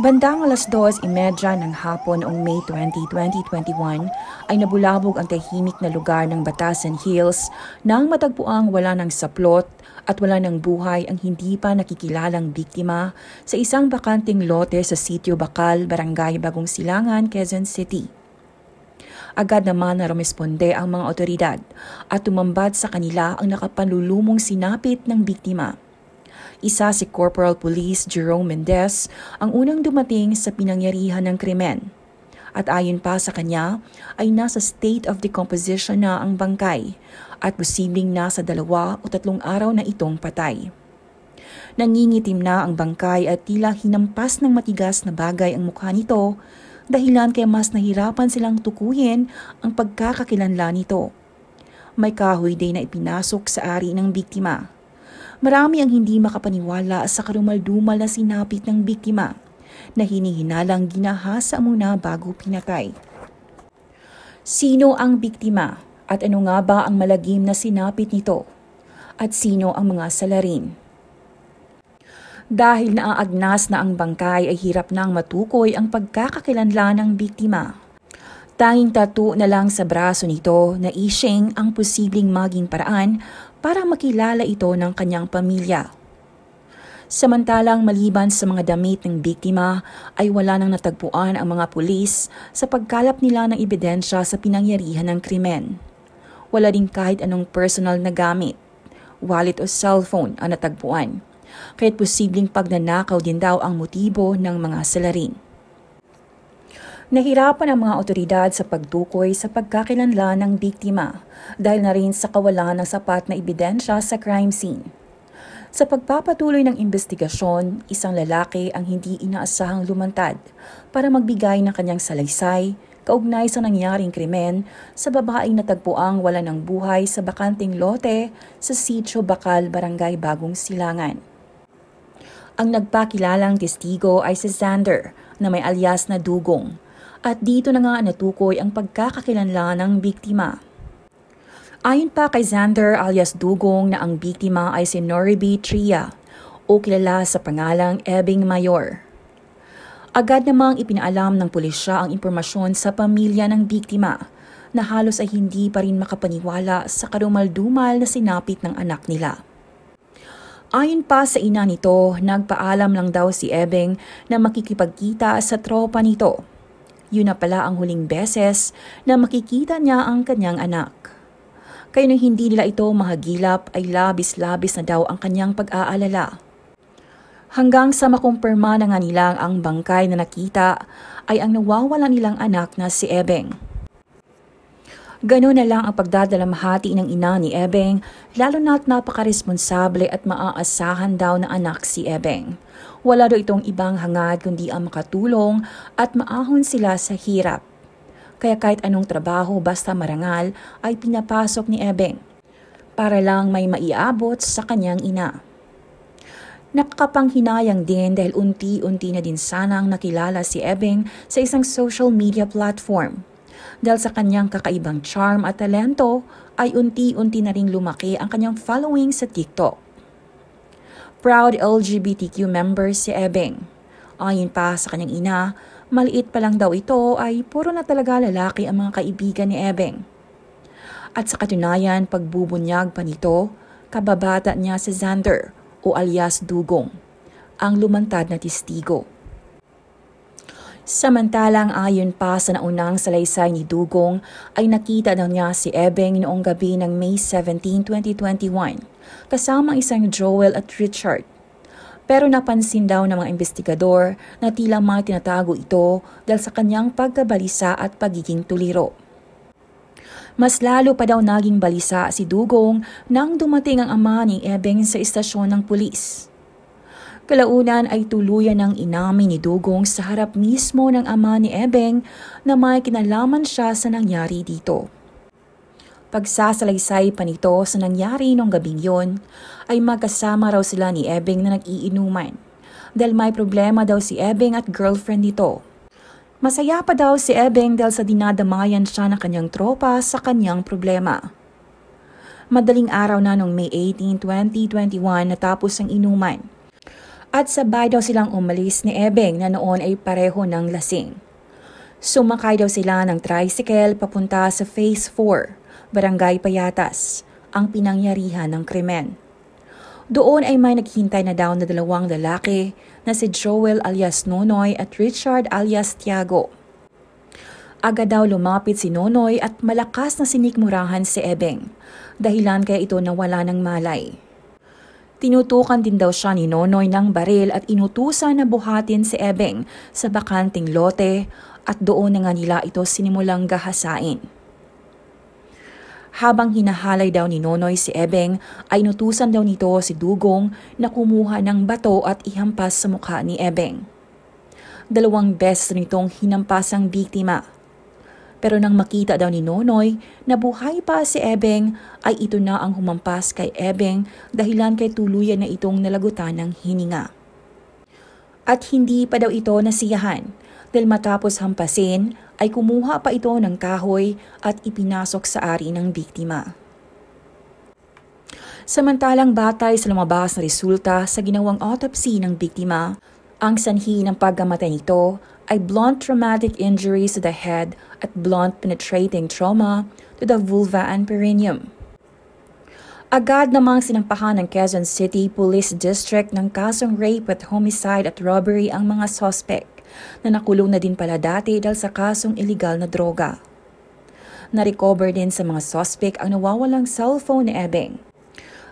Bandang 2:30 ng hapon noong May 20, 2021 ay nabulabog ang tahimik na lugar ng Batasan Hills nang matagpuang wala ng saplot at wala ng buhay ang hindi pa nakikilalang biktima sa isang bakanting lote sa Sitio Bacal, Barangay Bagong Silangan, Quezon City. Agad naman na rumesponde ang mga otoridad at tumambad sa kanila ang nakapanlulumong sinapit ng biktima. Isa si Corporal Police Jerome Mendez ang unang dumating sa pinangyarihan ng krimen. At ayon pa sa kanya ay nasa state of decomposition na ang bangkay at posibleng nasa 2 o 3 araw na itong patay. Nangingitim na ang bangkay at tila hinampas ng matigas na bagay ang mukha nito, dahilan kaya mas nahirapan silang tukuyin ang pagkakakilanlan nito. May kahoy din na ipinasok sa ari ng biktima. Marami ang hindi makapaniwala sa karumaldumal na sinapit ng biktima na hinihinalang ginahasa muna bago pinatay. Sino ang biktima at ano nga ba ang malagim na sinapit nito? At sino ang mga salarin? Dahil naaagnas na ang bangkay ay hirap nang matukoy ang pagkakakilanlan ng biktima. Tanging tattoo na lang sa braso nito na ishing ang posibleng maging paraan para makilala ito ng kanyang pamilya. Samantalang maliban sa mga damit ng biktima ay wala nang natagpuan ang mga pulis sa pagkalap nila ng ebidensya sa pinangyarihan ng krimen. Wala din kahit anong personal na gamit, wallet o cellphone ang natagpuan, kaya't posibleng pagnanakaw din daw ang motibo ng mga salarin. Nahirapan ang mga otoridad sa pagtukoy sa pagkakilanlan ng biktima dahil na rin sa kawalan ng sapat na ebidensya sa crime scene. Sa pagpapatuloy ng investigasyon, isang lalaki ang hindi inaasahang lumantad para magbigay ng kanyang salaysay kaugnay sa nangyaring krimen sa babaeng natagpuang wala ng buhay sa bakanting lote sa Sitio Bacal, Barangay Bagong Silangan. Ang nagpakilalang testigo ay si Xander na may alias na Dugong. At dito na nga natukoy ang pagkakakilanlan ng biktima. Ayon pa kay Xander alias Dugong na ang biktima ay si Noriby Tria o kilala sa pangalang Ebing Mayor. Agad namang ipinaalam ng pulisya ang impormasyon sa pamilya ng biktima na halos ay hindi pa rin makapaniwala sa karumaldumal na sinapit ng anak nila. Ayon pa sa ina nito, nagpaalam lang daw si Ebing na makikipagkita sa tropa nito. Yun na pala ang huling beses na makikita niya ang kanyang anak. Kaya nung hindi nila ito mahagilap ay labis-labis na daw ang kanyang pag-aalala. Hanggang sa makumpirma na nga nilang ang bangkay na nakita ay ang nawawalan nilang anak na si Ebeng. Ganoon na lang ang pagdadalamhati ng ina ni Ebeng, lalo na't napakaresponsable at maaasahan daw na anak si Ebeng. Wala daw itong ibang hangad kundi ang makatulong at maahon sila sa hirap. Kaya kahit anong trabaho basta marangal ay pinapasok ni Ebeng para lang may maiabot sa kanyang ina. Nakakapanghinayang din dahil unti-unti na din sanang nakilala si Ebeng sa isang social media platform. Dahil sa kanyang kakaibang charm at talento ay unti-unti na ring lumaki ang kanyang following sa TikTok. Proud LGBTQ member si Ebeng. Ayon pa sa kanyang ina, maliit pa lang daw ito ay puro na talaga lalaki ang mga kaibigan ni Ebeng. At sa katunayan, pagbubunyag pa nito, kababata niya si Xander o alias Dugong, ang lumantad na testigo. Samantalang ayon pa sa naunang salaysay ni Dugong ay nakita daw niya si Ebeng noong gabi ng May 17, 2021 kasama isang Joel at Richard. Pero napansin daw ng mga investigador na tila may tinatago ito dahil sa kanyang pagkabalisa at pagiging tuliro. Mas lalo pa daw naging balisa si Dugong nang dumating ang ama ni Ebeng sa istasyon ng pulis. Kalaunan ay tuluyan ng inamin ni Dugong sa harap mismo ng ama ni Ebeng na may kinalaman siya sa nangyari dito. Pagsasalaysay pa nito sa nangyari nung gabing yon, ay magkasama raw sila ni Ebeng na nag-iinuman dahil may problema daw si Ebeng at girlfriend nito. Masaya pa daw si Ebeng dahil sa dinadamayan siya ng kanyang tropa sa kanyang problema. Madaling araw na noong May 18, 2021 natapos ang inuman at sabay daw silang umalis ni Ebeng na noon ay pareho ng lasing. Sumakay daw sila ng tricycle papunta sa Phase 4, Barangay Payatas, ang pinangyarihan ng krimen. Doon ay may naghintay na daw na dalawang lalaki na si Joel alias Nonoy at Richard alias Tiago. Agad daw lumapit si Nonoy at malakas na sinikmurahan si Ebeng, dahilan kaya ito nawala ng malay. Tinutukan din daw siya ni Nonoy ng baril at inutusan na buhatin si Ebeng sa bakanting lote at doon na nga nila ito sinimulang gahasain. Habang hinahalay daw ni Nonoy si Ebeng ay inutusan daw nito si Dugong na kumuha ng bato at ihampas sa mukha ni Ebeng. 2 beses nitong hinampas ang biktima. Pero nang makita daw ni Nonoy na buhay pa si Ebeng ay ito na ang humampas kay Ebeng dahilan kay tuluyan na itong nalagutan ng hininga. At hindi pa daw ito nasiyahan dahil matapos hampasin ay kumuha pa ito ng kahoy at ipinasok sa ari ng biktima. Samantalang batay sa lumabas na resulta sa ginawang autopsy ng biktima, ang sanhi ng pagkamatay nito ay blunt traumatic injuries to the head at blunt penetrating trauma to the vulva and perineum. Agad namang sinampahan ng Quezon City Police District ng kasong rape at homicide at robbery ang mga suspect na nakulong na din pala dati dahil sa kasong illegal na droga. Na-recover din sa mga suspect ang nawawalang cellphone ni Ebeng.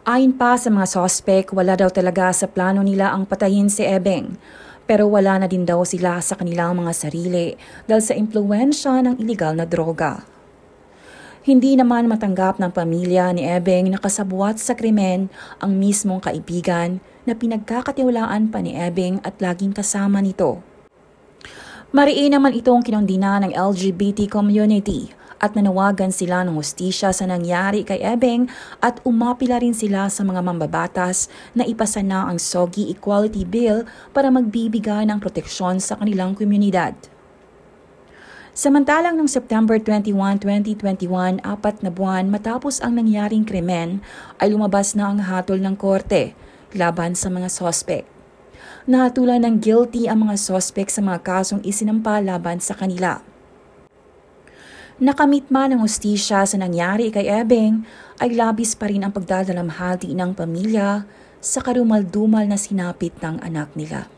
Ayon pa sa mga suspect, wala daw talaga sa plano nila ang patayin si Ebeng. Pero wala na din daw sila sa kanilang mga sarili dahil sa impluwensya ng illegal na droga. Hindi naman matanggap ng pamilya ni Ebeng na kasabwat sa krimen ang mismong kaibigan na pinagkakatiwalaan pa ni Ebeng at laging kasama nito. Mariin naman itong kinondina ng LGBT community at nanawagan sila ng hustisya sa nangyari kay Ebeng at umapila rin sila sa mga mambabatas na ipasa na ang SOGI Equality Bill para magbibigay ng proteksyon sa kanilang komunidad. Samantalang noong September 21, 2021, 4 na buwan matapos ang nangyaring krimen, ay lumabas na ang hatol ng korte laban sa mga sospek. Nahatulan ng guilty ang mga sospek sa mga kasong isinampa laban sa kanila. Nakamit man ang hustisya sa nangyari kay Ebeng, ay labis pa rin ang pagdadalamhati ng pamilya sa karumal-dumal na sinapit ng anak nila.